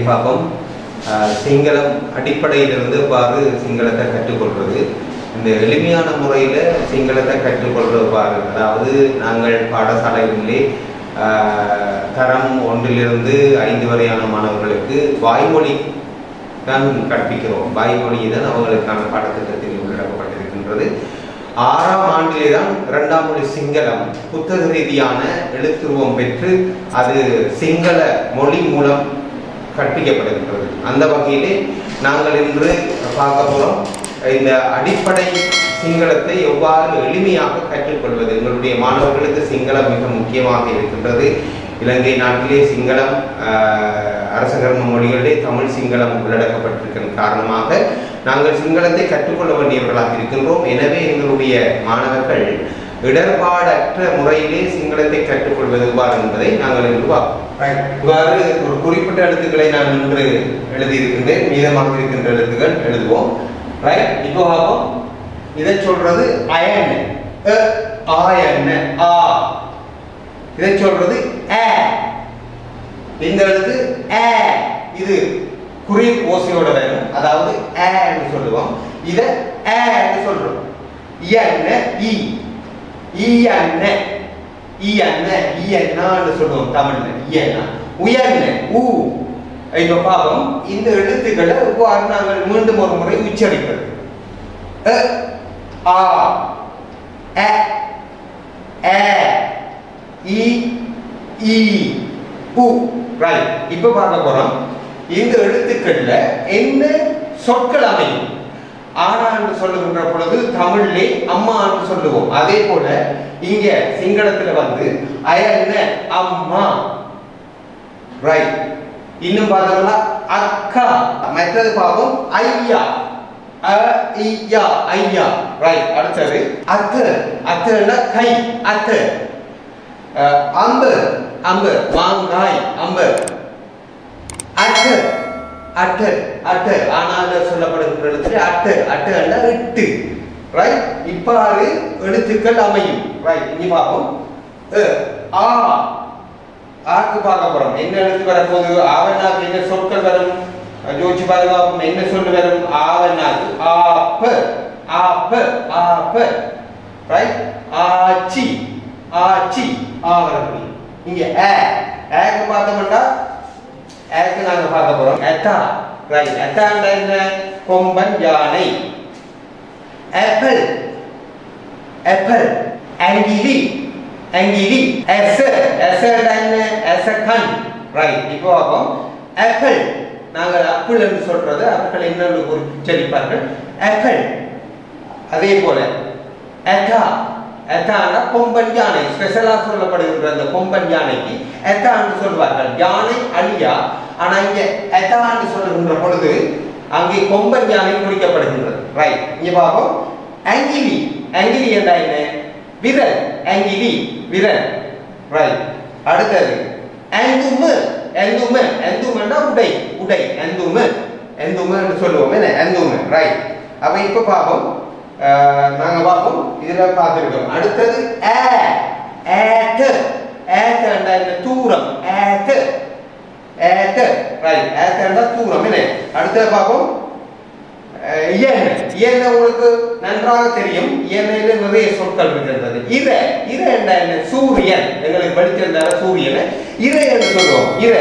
பாப்போம் சிங்களம் அடிப்படையிலிருந்து பாரு சிங்களத்தை கற்றுக்கொள்வது இந்த எளிமையான முறையில் சிங்களத்தை கற்றுக்கொள்வது பாரு அதாவது நாங்கள் பாடசாலைகளிலே தரம் 1 to 5 வரையான மாணவர்களுக்கு வாய்மொழி தான் கற்பிக்கிறோம் வாய்மொழி தான் அவங்களுக்கான பாடத்திட்டத்தில் உள்ளடக்கப்பட்டிருக்கின்றது 6ஆம் ஆண்டிலே தான் 2ஆம் மொழி சிங்களம் புத்தக ரீதியான எழுத்துருவம் பெற்று அது சிங்கள மொழி மூலம் கற்பிக்கப்படுகின்றது அந்த வகையிலே நாங்கள் இன்று பார்க்க போகிறோம் இந்த அடிப்படை சிங்களத்தை எவ்வாறு எளிமையாக கற்றுக்கொள்வது எங்களுடைய மாணவர்களுக்கு சிங்களம் மிக முக்கியமாக இருக்கின்றது இலங்கை நாட்டிலே சிங்களம் அரசகர்ம மொழிகளிலே தமிழ் சிங்களம் உள்ளடக்கப்பட்டிருக்கிற காரணமாக நாங்கள் சிங்களத்தை கற்றுக்கொள்ள வேண்டியவர்களாக இருக்கின்றோம் எனவே எங்களுடைய மாணவர்கள் இடர்பாடற்ற முறையிலே சிங்களத்தை கற்றுக்கொள்வது எவ்வாறு என்பதை நாங்கள் இன்று பார்ப்போம் இவ்வாறு ஒரு குறிப்பிட்ட எழுத்துக்களை நான் இன்று எழுதியிருக்கின்றேன் மீதமாக இருக்கின்ற எழுத்துக்கள் எழுதுவோம் ரைட் இப்போ பார்ப்போம் இதை சொல்றது அயன் ஆயன் ஆ இதை சொல்றது ஏ இந்த எழுத்து ஏ இது குறி ஓசையோட வரும் அதாவது ஏ என்று சொல்லுவோம் இதை ஏ என்று சொல்றோம் இயன்ன இ ஈயன்ன ஈயன்ன ஈயன்னான்னு சொல்லுவோம் தமிழ்ல ஈயன்னா உயர்ன ஊ இப்ப பாவம் இந்த எழுத்துக்களை எவ்வாறு நாங்கள் மீண்டும் ஒரு முறை உச்சரிப்பது ஆ எ ஏ இ ஈ உ ரைட் இப்ப பார்க்க போறோம் இந்த எழுத்துக்கள்ல என்ன சொற்கள் அமையும் ஆனா என்று சொல்லுகின்ற பொழுது தமிழ்லே அம்மா என்று சொல்லுவோம் அதே போல இங்க சிங்களத்துல வந்து அயன்ன அம்மா ரைட் இன்னும் பார்த்தோம்னா அக்கா மற்றது பாவம் ஐயா ஐயா ஐயா ரைட் அடுத்தது அத்து அத்துன்னா கை அத்து அம்பு அம்பு மாங்காய் அம்பு அட்டு அட்டு அட்டு ஆனால் சொல்லப்படுகின்ற அட்டு அட்டு அல்ல எட்டு ரைட் இப்பாறு எழுத்துக்கள் அமையும் ரைட் இனி பார்ப்போம் ஆ ஆக்கு பார்க்க போறோம் என்ன எழுத்து வரப்போகுது ஆவனாக்கு என்ன சொற்கள் வரும் யோசிச்சு பாருங்க என்ன சொல்லு வரும் ஆவனாக்கு ஆப்பு ஆப்பு ஆப்பு ரைட் ஆச்சி ஆச்சி ஆவரம் இங்க ஏக்கு பார்த்தோம்னா ஏக்கு நாங்க பார்க்க போறோம் எத்தா ரைட் எத்தாண்டா என்ன கொம்பன் யானை ஆப்பிள் ஆப்பிள் அங்கிலி அங்கிலி எஸ் எஸ்டா என்ன எசகன் ரைட் இப்போ பார்ப்போம் ஆப்பிள் நாங்கள் ஆப்பிள் என்று சொல்றது ஆப்பிள் என்னன்னு உச்சரிப்பார்கள் ஆப்பிள் அதே போல எத்தா எத்தாண்டா கொம்பன் யானை ஸ்பெஷலா சொல்லப்படுகின்ற அந்த கொம்பன் யானைக்கு எத்தான்னு சொல்வார்கள் யானை அழியா ஆனா இங்க எத்தான்னு சொல்லுகின்ற பொழுது அங்கே கொம்பன் யானை குறிக்கப்படுகின்றது ரைட் இங்க பார்ப்போம் அங்கிலி அங்கிலி என்றா என்ன விரல் அங்கிலி விரல் ரைட் அடுத்தது எந்துமு எந்துமு எந்துமன்னா உடை உடை எந்துமு எந்துமு என்று சொல்லுவோம் என்ன எந்துமு ரைட் அப்ப இப்ப பார்ப்போம் நாங்க பார்ப்போம் இதுல பார்த்திருக்கோம் அடுத்தது ஏத்து ஏத்து என்றா என்ன தூரம் ஏத்து ஏத்து ரைட் ஏத்து என்றா தூரம் என்ன அடுத்தது பார்ப்போம் இயன் இயன் உங்களுக்கு நன்றாக தெரியும் இயன்ல நிறைய சொற்கள் இருக்கின்றது இர இர என்றா என்ன சூரியன் எங்களுக்கு படித்திருந்தால சூரியன் இர என்று சொல்லுவோம் இர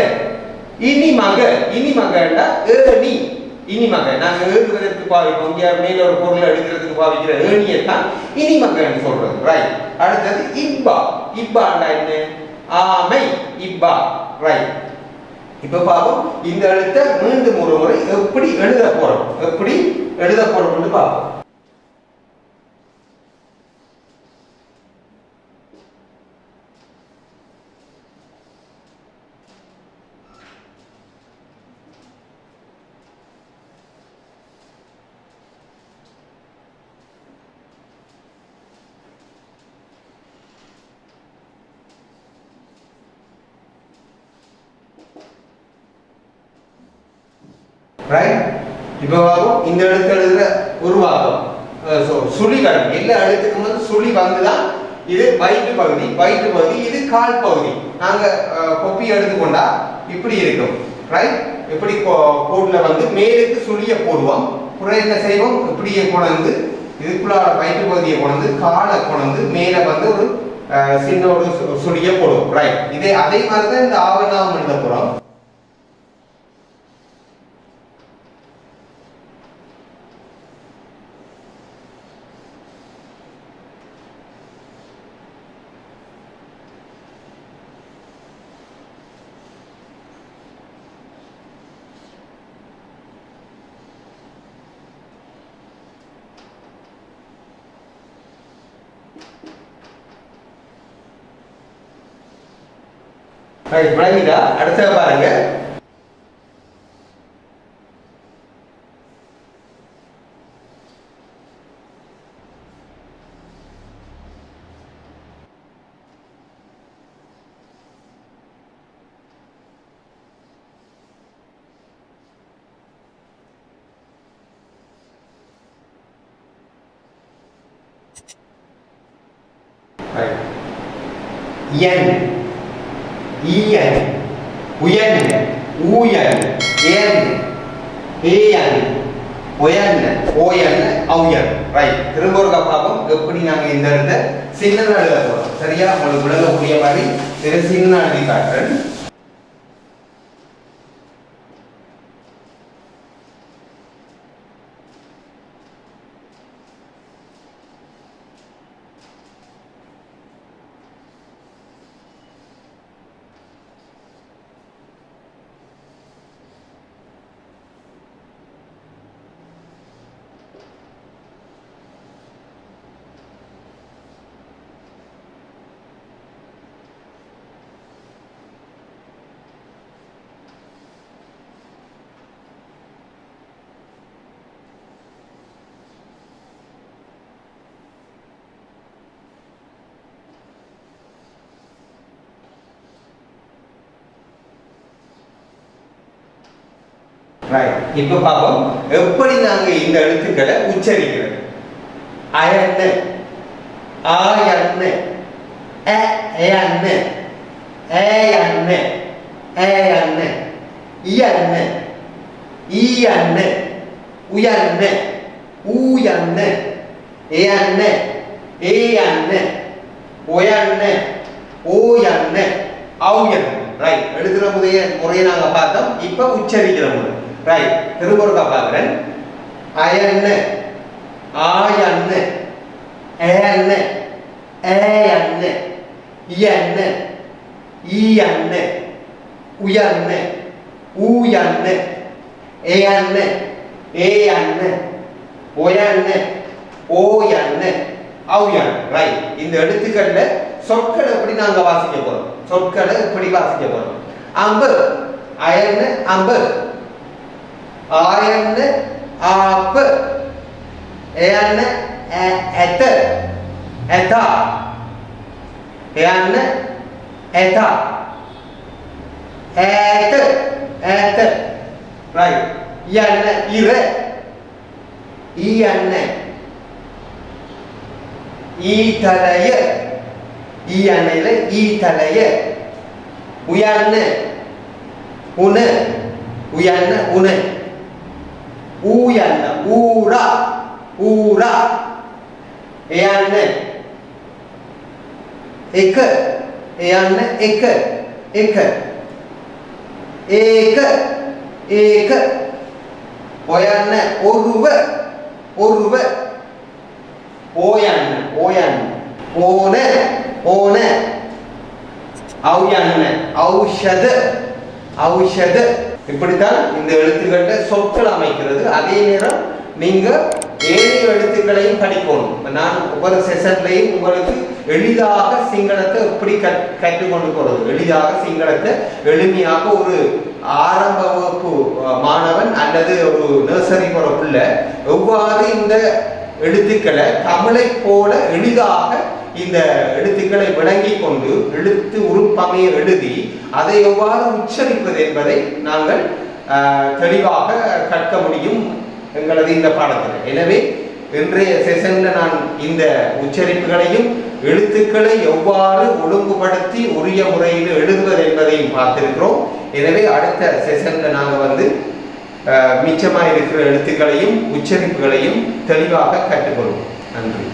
இனிமக இனிமக என்றா ஏணி இனிமக நாங்க எழுதுவதற்கு பாவிப்போம் இங்க மேல ஒரு பொருளை எடுக்கிறதுக்கு பாவிக்கிற ஏணியை தான் இனிமகன்னு சொல்றது ரைட் அடுத்தது இப்பா இப்பாண்டா என்ன ஆமை இப்பா ரைட் இப்ப பாப்போம் இந்த எழுத்தை மீண்டும் ஒரு முறை எப்படி எழுத போறோம்னு பார்ப்போம் ரைட் இப்போ இந்த எழுத்து எழுதுற உருவாக்கம் சுழிகள் எல்லா எழுத்துக்கும் வந்து சுழி வந்துதான் இது வயிற்று பகுதி இது கால் பகுதி நாங்க கொப்பி எடுத்துக்கொண்டா இப்படி இருக்கும் ரைட் இப்படி கோட்ல வந்து மேலுக்கு சுழிய போடுவோம் புறம் என்ன செய்வோம் இப்படியே கொண்டு இதுக்குள்ள வயிற்று பகுதியை கொண்டு காலை கொண்டு மேல வந்து ஒரு சின்ன ஒரு சுழிய போடுவோம் ரைட் இதே அதே மாதிரி தான் இந்த ஆவணம் எழுத போறோம் ரைட் விளங்கிட்டா அடுத்த பாருங்க யன் ஈயன் உயன் ஊயன் ஏன் ஏயன் ஒயன் ஓயன் அவுயன் ரைட் திரும்ப ஒரு பாப்போம் எப்படி நாங்க இந்த இடத்த சின்னதா எழுத போறோம் சரியா உங்களுக்கு விளங்கக்கூடிய மாதிரி இதை சின்ன எழுதி காட்டுறேன் ரைட் இப்போ பாப்போம் எப்படி நாங்க இந்த எழுத்துக்களை உச்சரிக்கிறது அயன் ஆயன் ஏயன் ஏயன் ஏயன் இயன் ஈயன் உயன் ஊயன் ஏயன் ஏயன் ஒயன் ஓயன் அவுயன் ரைட் எழுதுற முறையை நாங்க பார்த்தோம் இப்ப உச்சரிக்கிற முறை ரைட் திரும்ப ஒரு பாக்குறேன் அயன் ஆயன் ஏயன் ஏயன் இயன் ஈயன் உயன் ஊயன் ஏயன் ஏயன் ஒயன் ஓயன் அவுயன் ரைட் இந்த எழுத்துக்கள்ல சொற்களை எப்படி நாங்க வாசிக்க போறோம் சொற்களை இப்படி வாசிக்க போறோம் அம்பு அயன் அம்பு ஆயன் ஆப்பு ஏயன் எத்த எதா ஏயன் எதா ஏத்த ஏத்த ரைட் யன் இர ஈயன் ஈதலய ஈயன்ல ஈதலய உயன் உன உயன் உன ஊயன் ஊரா ஊரா ஏயன் එක ஏயன் එක එක ஏக ஏக ஒயன் ஒருவ ஒருவ ஓயன் ஓயன் ஓன ஓன அவுயன் ஔஷத ஔஷத இப்படித்தான் இந்த எழுத்துக்களை சொற்கள் அமைக்கிறது அதே நேரம் நீங்க ஏனைய எழுத்துக்களையும் படிக்கணும் நான் ஒவ்வொரு செஷன்லையும் உங்களுக்கு எளிதாக சிங்களத்தை எப்படி கற்றுக்கொண்டு போறது எளிதாக சிங்களத்தை எளிமையாக ஒரு ஆரம்ப வகுப்பு மாணவன் அல்லது ஒரு நர்சரி போற பிள்ளை எவ்வாறு இந்த எழுத்துக்களை தமிழை போல எளிதாக இந்த எழுத்துக்களை விளங்கி கொண்டு எழுத்து உருப்பமையை எழுதி அதை எவ்வாறு உச்சரிப்பது என்பதை நாங்கள் தெளிவாக கற்க முடியும் எங்களது இந்த பாடத்தில். எனவே இன்றைய செஷன்ல நான் இந்த உச்சரிப்புகளையும் எழுத்துக்களை எவ்வாறு ஒழுங்குபடுத்தி உரிய முறையில் எழுதுவது என்பதையும் பார்த்திருக்கிறோம். எனவே அடுத்த செஷன்ல நாங்கள் மிச்சமாக இருக்கிற எழுத்துக்களையும் உச்சரிப்புகளையும் தெளிவாக கற்றுக்கொள்வோம். நன்றி.